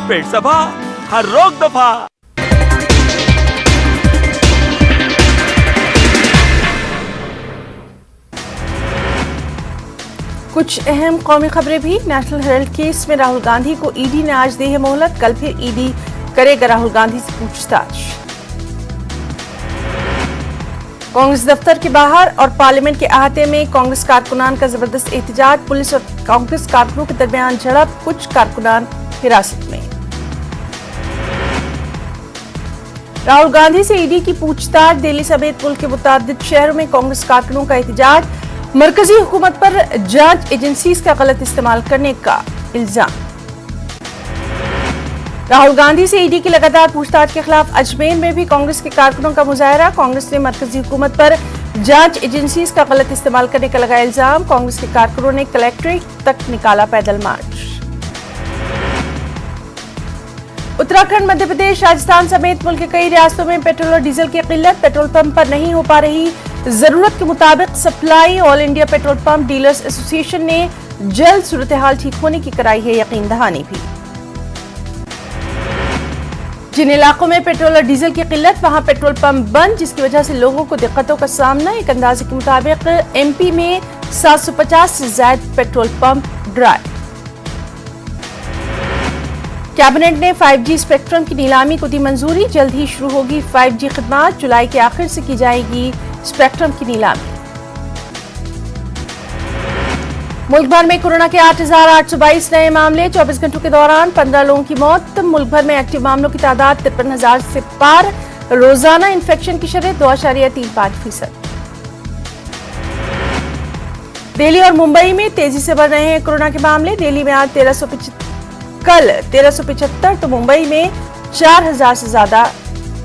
पेट सफा, हर रोग दफा। कुछ अहम कौमी खबरें भी। नेशनल हेराल्ड केस में राहुल गांधी को ईडी ने आज दी है मोहलत। कल फिर ईडी करेगा राहुल गांधी से पूछताछ। कांग्रेस दफ्तर के बाहर और पार्लियामेंट के अहाते में कांग्रेस कारकुनान का जबरदस्त एहतजाज। पुलिस और कांग्रेस कारकुनों के दरमियान झड़प, कुछ कारकुनान हिरासत में। राहुल गांधी से ईडी की पूछताछ। दिल्ली समेत मुल्क के मुताबिक शहरों में कांग्रेस कारकुनों का एहतजाज। मरकजी हुकूमत पर जांच एजेंसीज का गलत इस्तेमाल करने का इल्जाम। राहुल गांधी से ईडी की लगातार पूछताछ के खिलाफ अजमेर में भी कांग्रेस के कारकुनों का मुजाहरा। कांग्रेस ने मरकजी हुकूमत पर जांच एजेंसीज का गलत इस्तेमाल करने का लगाया इल्जाम। कांग्रेस के कारकुनों ने कलेक्ट्रेट तक निकाला पैदल मार्च। उत्तराखंड, मध्य प्रदेश, राजस्थान समेत मुल्क के कई रियासतों में पेट्रोल और डीजल की किल्लत। पेट्रोल पंप पर नहीं हो पा रही जरूरत के मुताबिक supply. All India petrol pump dealers association ने जल्द सूरत हाल ठीक होने की कराई है यकीन दहानी भी। जिन इलाकों में पेट्रोल और डीजल की किल्लत, वहां पेट्रोल पंप बंद, जिसकी वजह से लोगों को दिक्कतों का सामना। एक अंदाजे के मुताबिक एमपी में 750 से ज्यादा पेट्रोल पंप ड्राई। कैबिनेट ने 5G स्पेक्ट्रम की नीलामी को दी मंजूरी। जल्द ही शुरू होगी 5G खिदमात। जुलाई के आखिर से की जाएगी स्पेक्ट्रम की नीलामी। मुल्क भर में कोरोना के 8,822 नए मामले। 24 घंटों के दौरान 15 लोगों की मौत। मुल्क भर में एक्टिव मामलों की तादाद 53,000 से पार। रोजाना इन्फेक्शन की शरह 2.35%। दिल्ली और मुंबई में तेजी से बढ़ रहे हैं कोरोना के मामले। दिल्ली में आज कल 1375 तो मुंबई में 4,000 से ज्यादा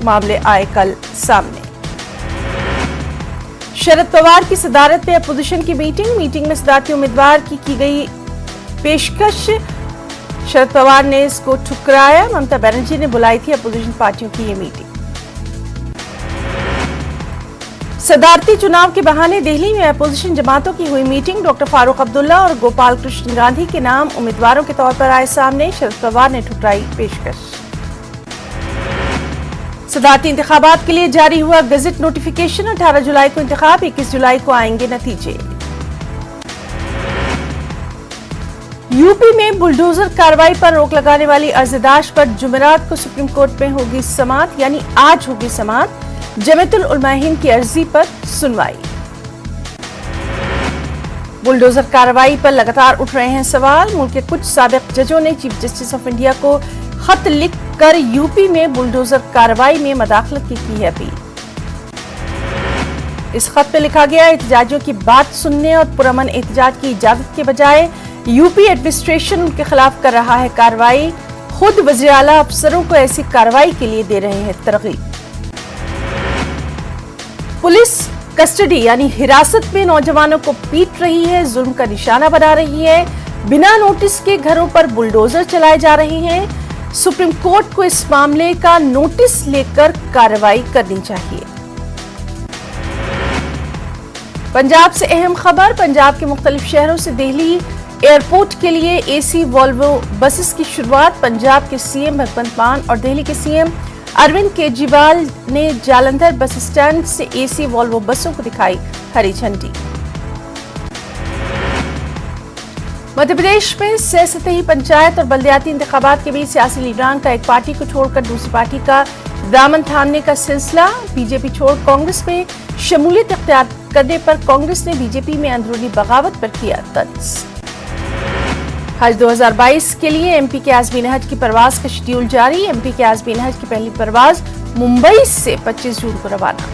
मामले आए कल सामने। शरद पवार की सदारत में अपोजिशन की मीटिंग में सदारती उम्मीदवार की गई पेशकश। शरद पवार ने इसको ठुकराया। ममता बनर्जी ने बुलाई थी अपोजिशन पार्टियों की ये मीटिंग। सदारती चुनाव के बहाने दिल्ली में अपोजिशन जमातों की हुई मीटिंग। डॉक्टर फारूक अब्दुल्ला और गोपाल कृष्ण गांधी के नाम उम्मीदवारों के तौर पर आए सामने। शरद पवार ने ठुकराई पेशकश। सदारती इंतखाबात के लिए जारी हुआ गजट नोटिफिकेशन। 18 जुलाई को इंतखाब, 21 जुलाई को आएंगे नतीजे। यूपी में बुलडोजर कार्रवाई पर रोक लगाने वाली अर्जदाश्त पर जुमेरात को सुप्रीम कोर्ट में होगी समाअत, यानी आज होगी समाअत। जमीयतुल उलमा हिंद की अर्जी पर सुनवाई। बुलडोजर कार्रवाई पर लगातार उठ रहे हैं सवाल। मुल्क के कुछ साबिक जजों ने चीफ जस्टिस ऑफ इंडिया को खत लिखकर यूपी में बुलडोजर कार्रवाई में मदाखलत की है अपील। इस खत में लिखा गया, एहतजाजियों की बात सुनने और पुरअमन एहतजाज की इजाजत के बजाय यूपी एडमिनिस्ट्रेशन उनके खिलाफ कर रहा है कार्रवाई। खुद वज़ीर आला अफसरों को ऐसी कार्रवाई के लिए दे रहे हैं तरगीब। पुलिस कस्टडी यानी हिरासत में नौजवानों को पीट रही है, जुल्म का निशाना बना रही है। बिना नोटिस के घरों पर बुलडोजर चलाए जा रहे हैं। सुप्रीम कोर्ट को इस मामले का नोटिस लेकर कार्रवाई करनी चाहिए। पंजाब से अहम खबर। पंजाब के मुख्तलिफ शहरों से दिल्ली एयरपोर्ट के लिए एसी वॉल्वो बसेस की शुरुआत। पंजाब के सीएम भगवंत मान और दिल्ली के सीएम अरविंद केजरीवाल ने जालंधर बस स्टैंड से एसी वॉल्वो बसों को दिखाई हरी झंडी। मध्य प्रदेश में सतही पंचायत और बल्दियाती इंतखाबात के बीच सियासी लीडरान का एक पार्टी को छोड़कर दूसरी पार्टी का दामन थामने का सिलसिला। बीजेपी छोड़ कांग्रेस में शमूलियत इख्तियार करने पर कांग्रेस ने बीजेपी में अंदरूनी बगावत पर किया तंज। हज 2022 के लिए एमपी के आज़मीन हज की परवाज का शेड्यूल जारी। एमपी के आज़मीन हज की पहली परवाज मुंबई से 25 जून को रवाना।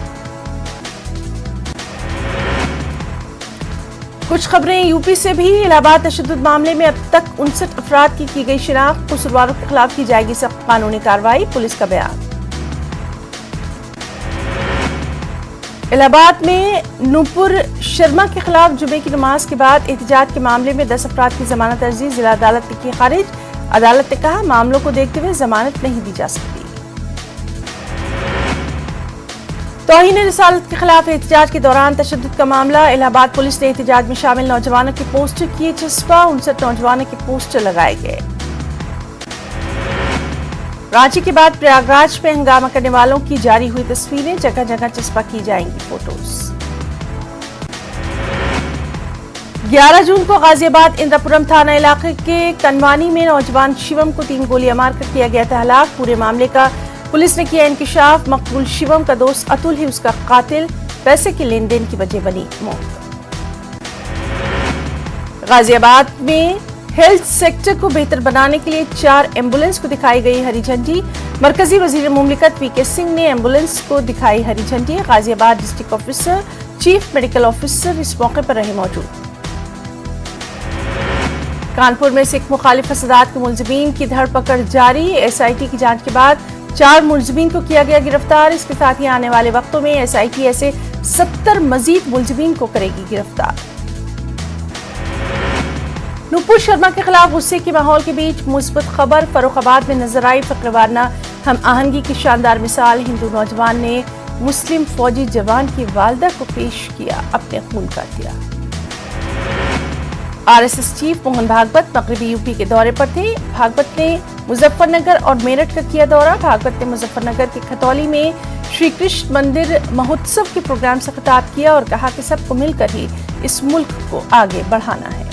कुछ खबरें यूपी से भी। इलाहाबाद तशद्दुद मामले में अब तक 59 अफराद की गई शिनाख्त। कसूरवारों के खिलाफ की जाएगी सख्त कानूनी कार्रवाई, पुलिस का बयान। इलाहाबाद में नूपुर शर्मा के खिलाफ जुमे की नमाज के बाद एहतजाज के मामले में 10 अफराद की जमानत अर्जी जिला अदालत ने की खारिज। अदालत ने कहा, मामलों को देखते हुए जमानत नहीं दी जा सकती। तौहीन रिसालत के खिलाफ एहतजाज के दौरान तशद्दुद का मामला। इलाहाबाद पुलिस ने एहतजाज में शामिल नौजवानों के पोस्टर किए चस्पा। 59 नौजवानों के पोस्टर लगाए गए। रांची के बाद प्रयागराज में हंगामा करने वालों की जारी हुई तस्वीरें, जगह जगह चस्पा की जाएंगी फोटोज। 11 जून को गाजियाबाद इंद्रपुरम थाना इलाके के कनवानी में नौजवान शिवम को 3 गोलियां मारकर किया गया था हलाक। पूरे मामले का पुलिस ने किया इंकिशाफ। मकतूल शिवम का दोस्त अतुल ही उसका कातिल, पैसे के लेन देन की वजह बनी मौत। गाजियाबाद में हेल्थ सेक्टर को बेहतर बनाने के लिए 4 एम्बुलेंस को दिखाई गई हरी झंडी। मरकजी वजीर मुमलिकत वीके सिंह ने एम्बुलेंस को दिखाई हरी झंडी। Ghaziabad district officer, chief medical officer इस मौके पर रहे मौजूद। कानपुर में सिख मुखालिफ फसादात के मुलजिमीन की धरपकड़ जारी। एसआईटी की जांच के बाद 4 मुलजिमीन को किया गया गिरफ्तार। इसके साथ ही आने वाले वक्तों में एसआईटी ऐसे 70 मजीद मुलजिमीन को करेगी गिरफ्तार। नुपुर शर्मा के खिलाफ गुस्से के माहौल के बीच मुस्बत खबर। फर्रुखाबाद में नजर आई फक्रवारना हम आहंगी की शानदार मिसाल। हिंदू नौजवान ने मुस्लिम फौजी जवान की वालदा को पेश किया अपने खून का हथियार। आरएसएस चीफ मोहन भागवत मगरबी यूपी के दौरे पर थे। भागवत ने मुजफ्फरनगर और मेरठ का किया दौरा। भागवत ने मुजफ्फरनगर के खतौली में श्री कृष्ण मंदिर महोत्सव के प्रोग्राम से खिताब किया और कहा कि सबको मिलकर ही इस मुल्क को आगे बढ़ाना है।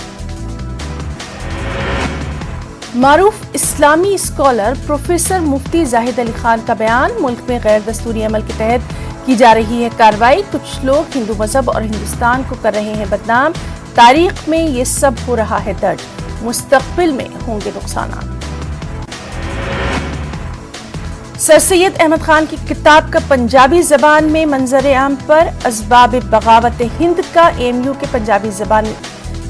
मारूफ इस्लामी स्कॉलर प्रोफेसर मुफ्ती जाहिद अली खान का बयान। मुल्क में गैर दस्तूरी अमल के तहत की जा रही है कार्रवाई। कुछ लोग हिंदू मजहब और हिंदुस्तान को कर रहे हैं बदनाम। तारीख में ये सब हो रहा है दर्ज, मुस्तकबिल में होंगे नुकसान। सर सैयद अहमद खान की किताब का पंजाबी जबान में मंजर आम पर। असबाब बगावत हिंद का एएमयू के पंजाबी जबान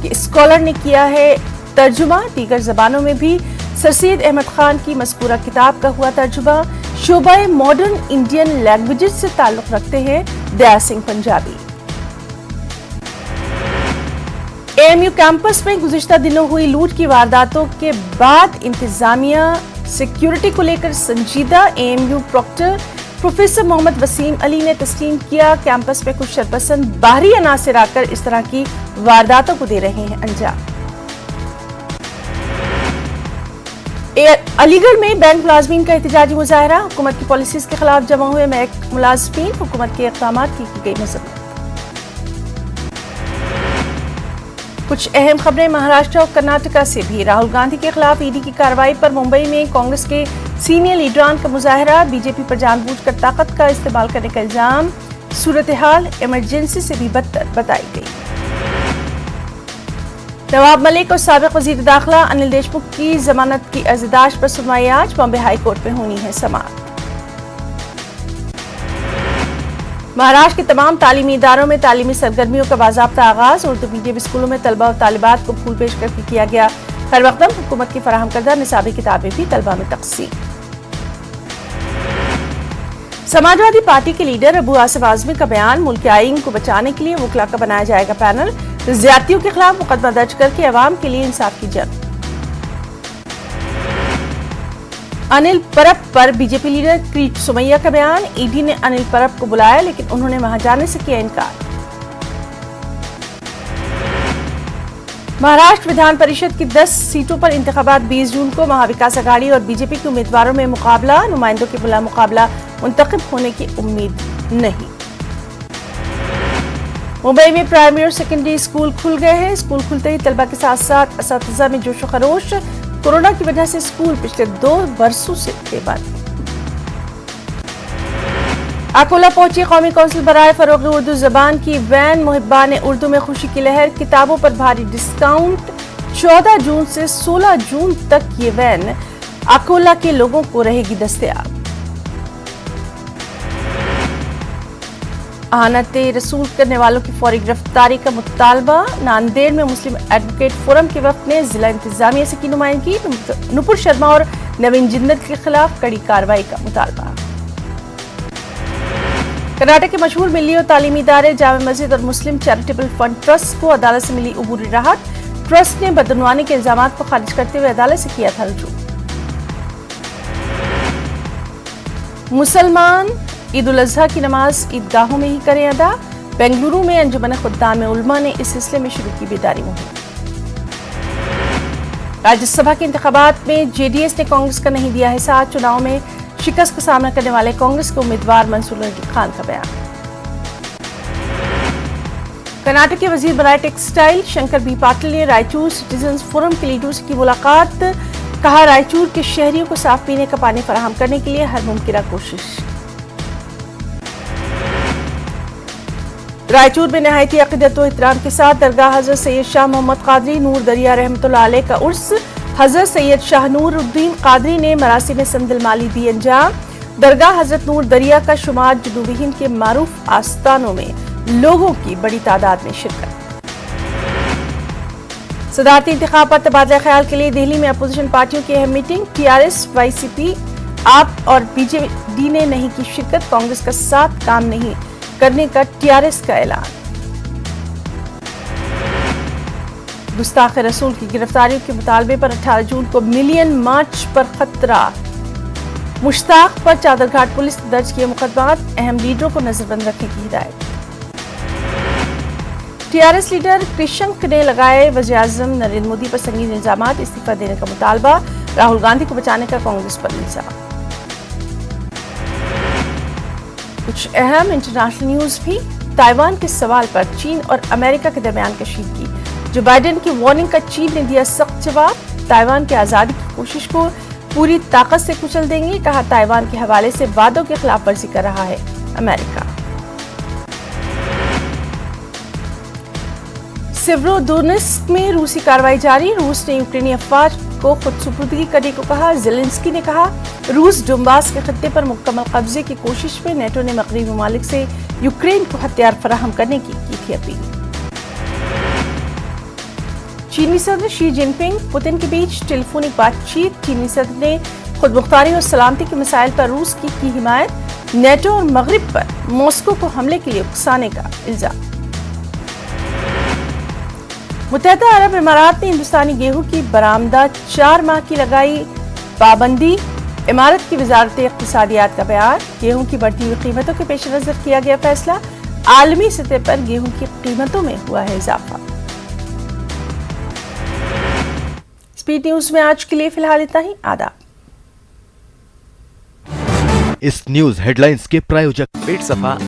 के स्कॉलर ने किया है तर्जुमा। दीगर जबानों में भी सर सैयद अहमद खान की मज़कूरा किताब का हुआ तर्जुमा। शोबाए मॉडर्न इंडियन लैंग्वेजेस से ताल्लुक रखते हैं दया सिंह पंजाबी। एएमयू कैंपस में गुज़िश्ता दिनों हुई लूट की वारदातों के बाद इंतजामिया सिक्योरिटी को लेकर संजीदा। AMU proctor professor Mohammad Wasim Ali ने तस्लीम किया कैंपस में कुछ शरपसंद बाहरी अनासिर आकर इस तरह की वारदातों को दे रहे हैं अंजाम। अलीगढ़ में बैंक मुलाजमीन का एहतजाजी मुजाहरा। हुकूमत की पॉलिसीज के खिलाफ जमा हुए बैंक मुलाजमीन। हुकूमत के इक़दाम की गई मजम्मत। कुछ अहम खबरें महाराष्ट्र और कर्नाटका से भी। राहुल गांधी के खिलाफ ईडी की कार्रवाई पर मुंबई में कांग्रेस के सीनियर लीडरान का मुजाहरा। बीजेपी पर जानबूझकर ताकत का इस्तेमाल करने का इल्जाम। सूरत हाल इमरजेंसी से भी बदतर बताई गई। नवाब मलिक और साबिक वजीर दाखिला अनिल देशमुख की जमानत की अर्जदाश्त पर सुनवाई आज बॉम्बे हाई कोर्ट में होनी है समाअत। महाराष्ट्र के तमाम तालीमी इदारों में तालीमी सरगर्मियों का बाज़ाब्ता आगाज। उर्दू मीडियम स्कूलों में तलबा और तालिबात को फूल पेश करके किया गया खैर मकदम। हुकूमत की फराहम करदा निसाबी किताबें भी तलबा में तकसीम। समाजवादी पार्टी के लीडर अबू आसिफ आजमी का बयान। मुल्क के आईन को बचाने के लिए वकला का बनाया जाएगा पैनल। ज्यादतियों के खिलाफ मुकदमा दर्ज करके अवाम के लिए इंसाफ की जंग। अनिल परब पर बीजेपी लीडर क्रीट सुमैया का बयान। ईडी ने अनिल परब को बुलाया लेकिन उन्होंने वहां जाने से किया इनकार। महाराष्ट्र विधान परिषद की 10 सीटों पर इंतखाबात 20 जून को। महाविकास अघाड़ी और बीजेपी के उम्मीदवारों में मुकाबला। नुमाइंदों के बुला मुकाबला मुंतखब होने की उम्मीद नहीं। मुंबई में प्राइमरी और सेकेंडरी स्कूल खुल गए हैं। स्कूल खुलते ही तलबा के साथ साथ असातिज़ा में जोश खरोश। कोरोना की वजह से स्कूल पिछले 2 बरसों से थे बंद। अकोला पहुंची कौमी कौंसिल बराए फरोग उर्दू जबान की वैन। मुहिब्बान उर्दू में खुशी की लहर। किताबों पर भारी डिस्काउंट। 14 जून से 16 जून तक ये वैन अकोला के लोगों को रहेगी दस्तयाब। आनते रसूल करने वालों की फौरी गिरफ्तारी का मुतालबा। नांदेड़ में मुस्लिम एडवोकेट फोरम के वक्त ने जिला इंतजामिया से की नुमाइंदगी। नुपुर शर्मा और नवीन जिन्नत के खिलाफ कड़ी कार्रवाई का मुतालबा। कर्नाटक के मशहूर मिली और तालीमी इदारे जामा मस्जिद और मुस्लिम चैरिटेबल फंड ट्रस्ट को अदालत से मिली अबूरी राहत। ट्रस्ट ने बदनवानी के इल्जामात को खारिज करते हुए अदालत से किया था रुजू। मुसलमान ईद उल अजहा की नमाज ईदगाहों में ही करें अदा। बेंगलुरु में अंजुमन खुद्दाम उलमा ने इस सिलसिले में शुरू की बेदारी मुहिम। राज्यसभा के इंतखाबात में जेडीएस ने कांग्रेस का नहीं दिया है साथ। चुनाव में शिकस्त का सामना करने वाले कांग्रेस के उम्मीदवार मंसूर अली खान का बयान। कर्नाटक के वजीर बराए टेक्सटाइल शंकर बी पाटिल ने रायचूर सिटीजन्स फोरम के लीडरों से की मुलाकात। कहा, रायचूर के शहरियों को साफ पीने का पानी फराहम करने के लिए हर मुमकिन कोशिश। रायचूर में नहायती अकीदत व एहतराम के साथ दरगाह हजरत सैयद शाह मोहम्मद कादरी नूर दरिया रहमतुल्लाह अलैह का उर्स। हजरत सैयद शाह नूरुद्दीन कादरी ने मरासिम में संदिल माली दी अंजाम। दरगाह हजरत नूर दरिया का शुमार जनूबी हिंद के मारूफ आस्थानों में लोगों की बड़ी तादाद में शिरकत। सदारती इंतखाब पर तबादला ख्याल के लिए दिल्ली में अपोजिशन पार्टियों की अहम मीटिंग। टीआरएस, वाईसीपी, आप और बीजेडी ने नहीं की शिरकत। कांग्रेस का साथ काम नहीं करने का टीआरएस का ऐलान। गुस्ताख रसूल की गिरफ्तारियों के मुतालबे पर 18 जून को मिलियन मार्च पर खतरा। मुश्ताक पर चादरघाट पुलिस ने दर्ज किए मुकदमात। अहम लीडरों को नजरबंद रखने की हिदायत। टीआरएस लीडर कृष्णक ने लगाए वज़ीर-ए-आज़म नरेंद्र मोदी पर संगीन इल्जामात। इस्तीफा देने का मुतालबा। राहुल गांधी को बचाने का कांग्रेस पर इल्जाम। कुछ अहम इंटरनेशनल न्यूज भी। ताइवान के सवाल पर चीन और अमेरिका के दरमियान कशीदगी। जो बाइडेन की वार्निंग का चीन ने दिया सख्त जवाब। ताइवान की आजादी की कोशिश को पूरी ताकत से कुचल देंगे। कहा, ताइवान के हवाले से वादों की खिलाफ वर्जी कर रहा है अमेरिका। सेवरोडोनेस्क में रूसी कार्रवाई जारी। रूस ने यूक्रेनी अफवाज को खुद सुपुर्दगी करने को कहा। ज़ेलेंस्की ने कहा, रूस डोंबास के खत्ते पर मुकम्मल कब्जे की कोशिश में। नेटो ने मगरबी ममालिक से यूक्रेन को हथियार फराहम करने की थी अपील। चीनी सदर शी जिनपिंग पुतिन के बीच टेलीफोनिक बातचीत। चीनी सदर ने खुद मुख्तारी और सलामती के मसाइल पर रूस की हिमायत। नेटो और मगरब पर मॉस्को को हमले के लिए उकसाने का इल्जाम। मुत्तहदा अरब इमारात ने हिंदुस्तानी गेहूं की बरामदा 4 माह की लगाई पाबंदी। इमारत की वजारत इक़्तिसादियात का बयान। गेहूं की बढ़ती हुई कीमतों के पेश नजर किया गया फैसला। आलमी सतह पर गेहूं की कीमतों में हुआ है इजाफा। स्पीड न्यूज में आज के लिए फिलहाल इतना ही। आदाब। इस न्यूज हेडलाइंस के प्रायोजक पेट सफा